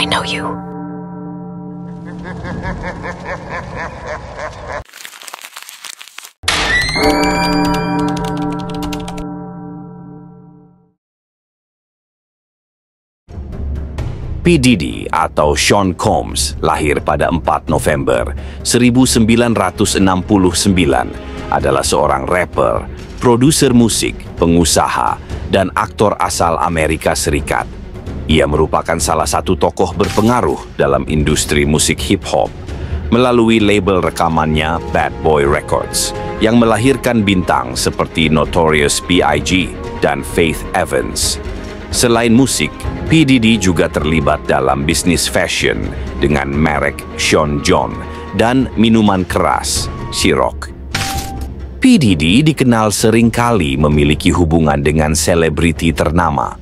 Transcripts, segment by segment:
know you. P. Diddy atau Sean Combs lahir pada 4 November 1969, adalah seorang rapper, produser musik, pengusaha, dan aktor asal Amerika Serikat. Ia merupakan salah satu tokoh berpengaruh dalam industri musik hip-hop melalui label rekamannya Bad Boy Records yang melahirkan bintang seperti Notorious B.I.G. dan Faith Evans. Selain musik, P. Diddy juga terlibat dalam bisnis fashion dengan merek Sean John dan minuman keras, Ciroc. P. Diddy dikenal seringkali memiliki hubungan dengan selebriti ternama.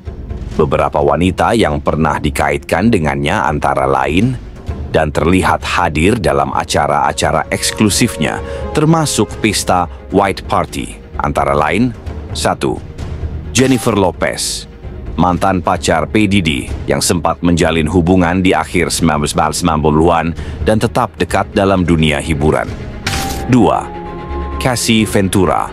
Beberapa wanita yang pernah dikaitkan dengannya antara lain dan terlihat hadir dalam acara-acara eksklusifnya, termasuk pesta White Party, antara lain 1. Jennifer Lopez, mantan pacar P. Diddy yang sempat menjalin hubungan di akhir 1990-an dan tetap dekat dalam dunia hiburan. 2. Cassie Ventura,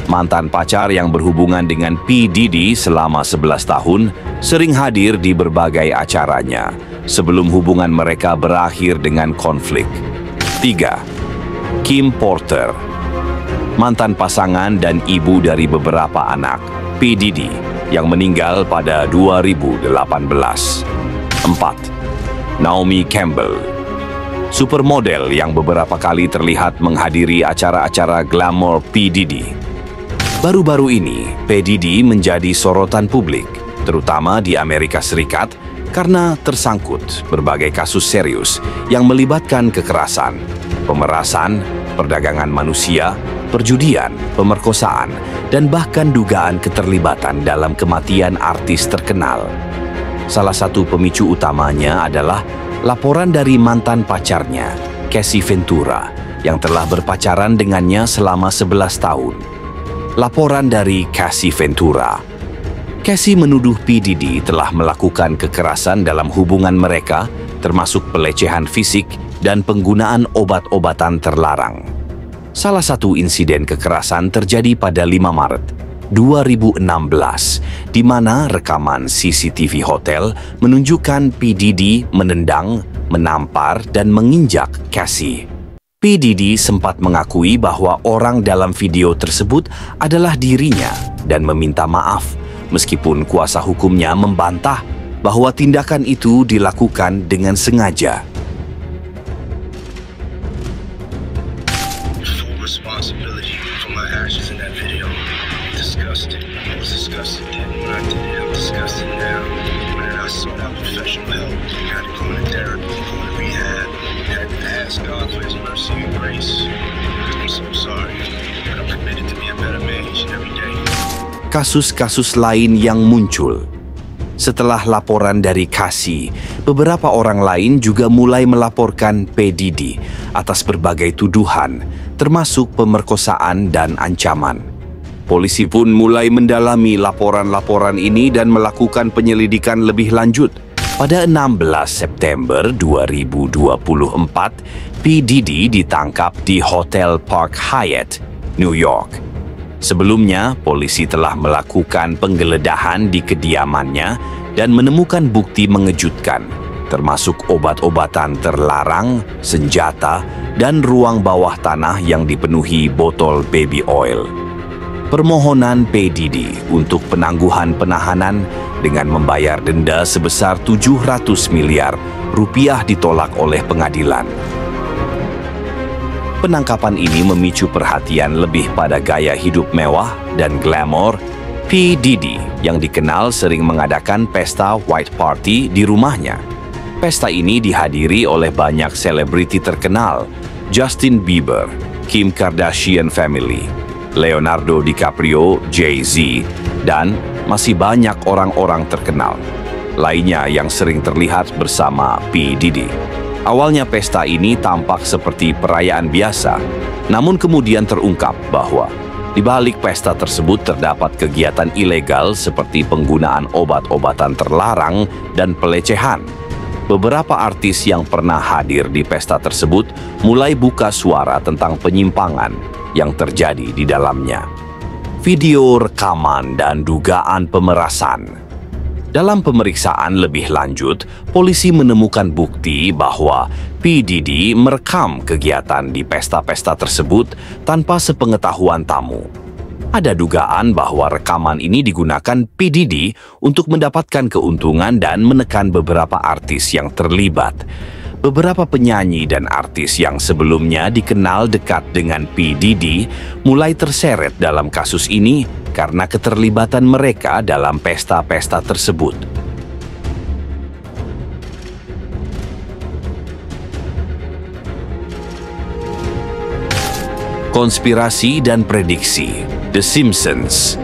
mantan pacar yang berhubungan dengan P. Diddy selama 11 tahun, sering hadir di berbagai acaranya sebelum hubungan mereka berakhir dengan konflik. 3. Kim Porter, mantan pasangan dan ibu dari beberapa anak P. Diddy yang meninggal pada 2018. 4. Naomi Campbell, supermodel yang beberapa kali terlihat menghadiri acara-acara glamour P. Diddy. Baru-baru ini, P. Diddy menjadi sorotan publik, terutama di Amerika Serikat, karena tersangkut berbagai kasus serius yang melibatkan kekerasan, pemerasan, perdagangan manusia, perjudian, pemerkosaan, dan bahkan dugaan keterlibatan dalam kematian artis terkenal. Salah satu pemicu utamanya adalah laporan dari mantan pacarnya, Cassie Ventura, yang telah berpacaran dengannya selama 11 tahun. Laporan dari Cassie Ventura. Cassie menuduh P. Diddy telah melakukan kekerasan dalam hubungan mereka, termasuk pelecehan fisik dan penggunaan obat-obatan terlarang. Salah satu insiden kekerasan terjadi pada 5 Maret 2016, di mana rekaman CCTV hotel menunjukkan P. Diddy menendang, menampar, dan menginjak Cassie. P. Diddy sempat mengakui bahwa orang dalam video tersebut adalah dirinya dan meminta maaf, meskipun kuasa hukumnya membantah bahwa tindakan itu dilakukan dengan sengaja. Responsibility for my actions in that video. Disgusted. I was disgusted then when I did it. I'm disgusted now. When I sought out professional help, had to go to therapy, go to rehab, had to ask God for His mercy and grace. I'm so sorry, but I'm committed to be a better man each and every day. Kasus-kasus lain yang muncul. Setelah laporan dari Cassie, beberapa orang lain juga mulai melaporkan P. Diddy atas berbagai tuduhan, termasuk pemerkosaan dan ancaman. Polisi pun mulai mendalami laporan-laporan ini dan melakukan penyelidikan lebih lanjut. Pada 16 September 2024, P. Diddy ditangkap di Hotel Park Hyatt, New York. Sebelumnya, polisi telah melakukan penggeledahan di kediamannya dan menemukan bukti mengejutkan, termasuk obat-obatan terlarang, senjata, dan ruang bawah tanah yang dipenuhi botol baby oil. Permohonan P. Diddy untuk penangguhan penahanan dengan membayar denda sebesar 700 miliar rupiah ditolak oleh pengadilan. Penangkapan ini memicu perhatian lebih pada gaya hidup mewah dan glamor P. Diddy yang dikenal sering mengadakan pesta White Party di rumahnya. Pesta ini dihadiri oleh banyak selebriti terkenal, Justin Bieber, Kim Kardashian Family, Leonardo DiCaprio, Jay-Z, dan masih banyak orang-orang terkenal lainnya yang sering terlihat bersama P. Diddy. Awalnya pesta ini tampak seperti perayaan biasa, namun kemudian terungkap bahwa di balik pesta tersebut terdapat kegiatan ilegal seperti penggunaan obat-obatan terlarang dan pelecehan. beberapa artis yang pernah hadir di pesta tersebut mulai buka suara tentang penyimpangan yang terjadi di dalamnya. Video rekaman dan dugaan pemerasan. Dalam pemeriksaan lebih lanjut, polisi menemukan bukti bahwa P. Diddy merekam kegiatan di pesta-pesta tersebut tanpa sepengetahuan tamu. Ada dugaan bahwa rekaman ini digunakan P. Diddy untuk mendapatkan keuntungan dan menekan beberapa artis yang terlibat. Beberapa penyanyi dan artis yang sebelumnya dikenal dekat dengan P. Diddy mulai terseret dalam kasus ini karena keterlibatan mereka dalam pesta-pesta tersebut. Konspirasi dan prediksi. The Simpsons.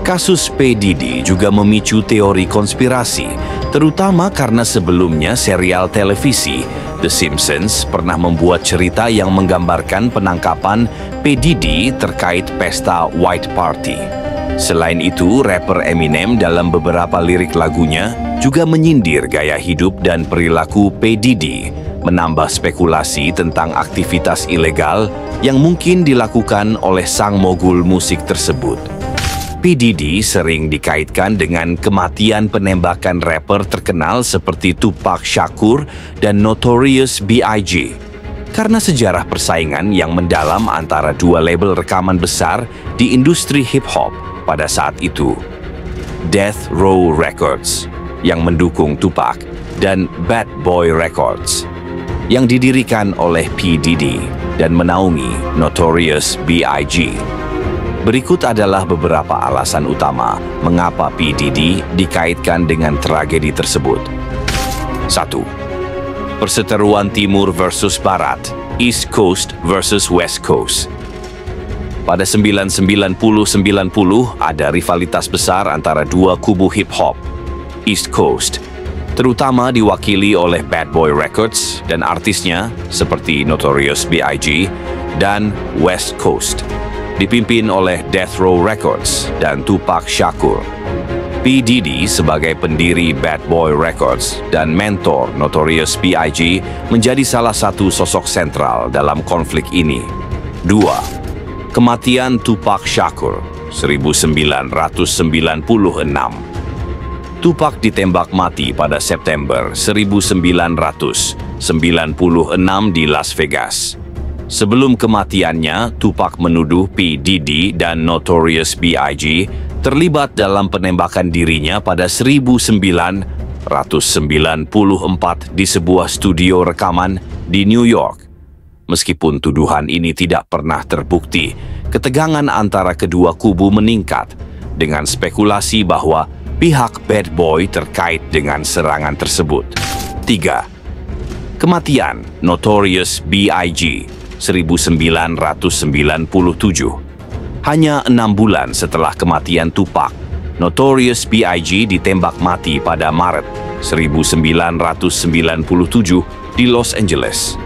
Kasus P. Diddy juga memicu teori konspirasi, terutama karena sebelumnya serial televisi The Simpsons pernah membuat cerita yang menggambarkan penangkapan P. Diddy terkait pesta White Party. Selain itu, rapper Eminem dalam beberapa lirik lagunya juga menyindir gaya hidup dan perilaku P. Diddy, menambah spekulasi tentang aktivitas ilegal yang mungkin dilakukan oleh sang mogul musik tersebut. P. Diddy sering dikaitkan dengan kematian penembakan rapper terkenal seperti Tupac Shakur dan Notorious B.I.G. karena sejarah persaingan yang mendalam antara dua label rekaman besar di industri hip-hop pada saat itu. Death Row Records yang mendukung Tupac dan Bad Boy Records yang didirikan oleh P. Diddy dan menaungi Notorious B.I.G. Berikut adalah beberapa alasan utama mengapa P. Diddy dikaitkan dengan tragedi tersebut. 1. Perseteruan Timur versus Barat, East Coast versus West Coast. Pada 1990 ada rivalitas besar antara dua kubu hip-hop, East Coast, terutama diwakili oleh Bad Boy Records dan artisnya seperti Notorious B.I.G. dan West Coast, dipimpin oleh Death Row Records dan Tupac Shakur. P. Diddy sebagai pendiri Bad Boy Records dan mentor Notorious B.I.G. menjadi salah satu sosok sentral dalam konflik ini. 2. Kematian Tupac Shakur, 1996. Tupac ditembak mati pada September 1996 di Las Vegas. Sebelum kematiannya, Tupac menuduh P. Diddy dan Notorious B.I.G. terlibat dalam penembakan dirinya pada 1994 di sebuah studio rekaman di New York. Meskipun tuduhan ini tidak pernah terbukti, ketegangan antara kedua kubu meningkat dengan spekulasi bahwa pihak Bad Boy terkait dengan serangan tersebut. 3. Kematian Notorious B.I.G. 1997. Hanya 6 bulan setelah kematian Tupac, Notorious B.I.G. ditembak mati pada Maret 1997 di Los Angeles.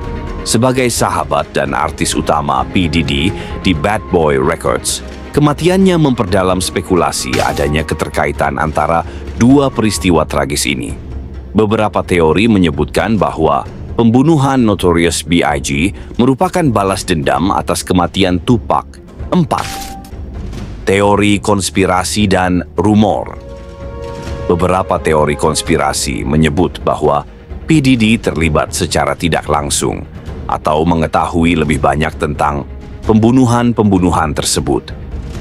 Sebagai sahabat dan artis utama P. Diddy di Bad Boy Records, kematiannya memperdalam spekulasi adanya keterkaitan antara dua peristiwa tragis ini. Beberapa teori menyebutkan bahwa pembunuhan Notorious B.I.G. merupakan balas dendam atas kematian Tupac. 4. Teori konspirasi dan rumor. Beberapa teori konspirasi menyebut bahwa P. Diddy terlibat secara tidak langsung atau mengetahui lebih banyak tentang pembunuhan-pembunuhan tersebut,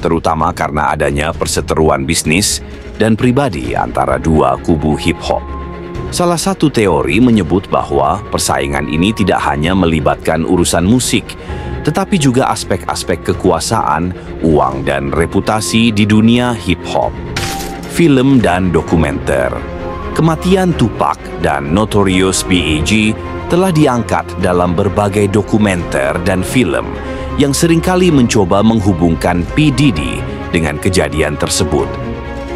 terutama karena adanya perseteruan bisnis dan pribadi antara dua kubu hip-hop. Salah satu teori menyebut bahwa persaingan ini tidak hanya melibatkan urusan musik, tetapi juga aspek-aspek kekuasaan, uang, dan reputasi di dunia hip-hop. Film dan dokumenter. Kematian Tupac dan Notorious B.I.G. telah diangkat dalam berbagai dokumenter dan film yang seringkali mencoba menghubungkan P. Diddy dengan kejadian tersebut.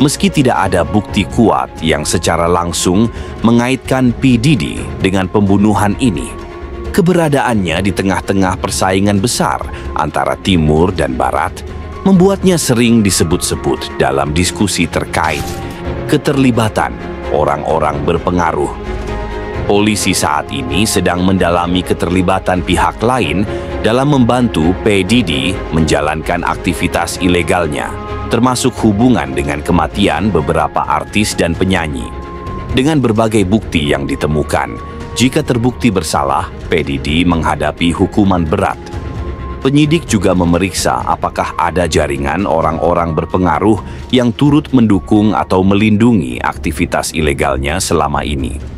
Meski tidak ada bukti kuat yang secara langsung mengaitkan P. Diddy dengan pembunuhan ini, keberadaannya di tengah-tengah persaingan besar antara Timur dan Barat membuatnya sering disebut-sebut dalam diskusi terkait keterlibatan orang-orang berpengaruh. Polisi saat ini sedang mendalami keterlibatan pihak lain dalam membantu P. Diddy menjalankan aktivitas ilegalnya, termasuk hubungan dengan kematian beberapa artis dan penyanyi. Dengan berbagai bukti yang ditemukan, jika terbukti bersalah, P. Diddy menghadapi hukuman berat. Penyidik juga memeriksa apakah ada jaringan orang-orang berpengaruh yang turut mendukung atau melindungi aktivitas ilegalnya selama ini.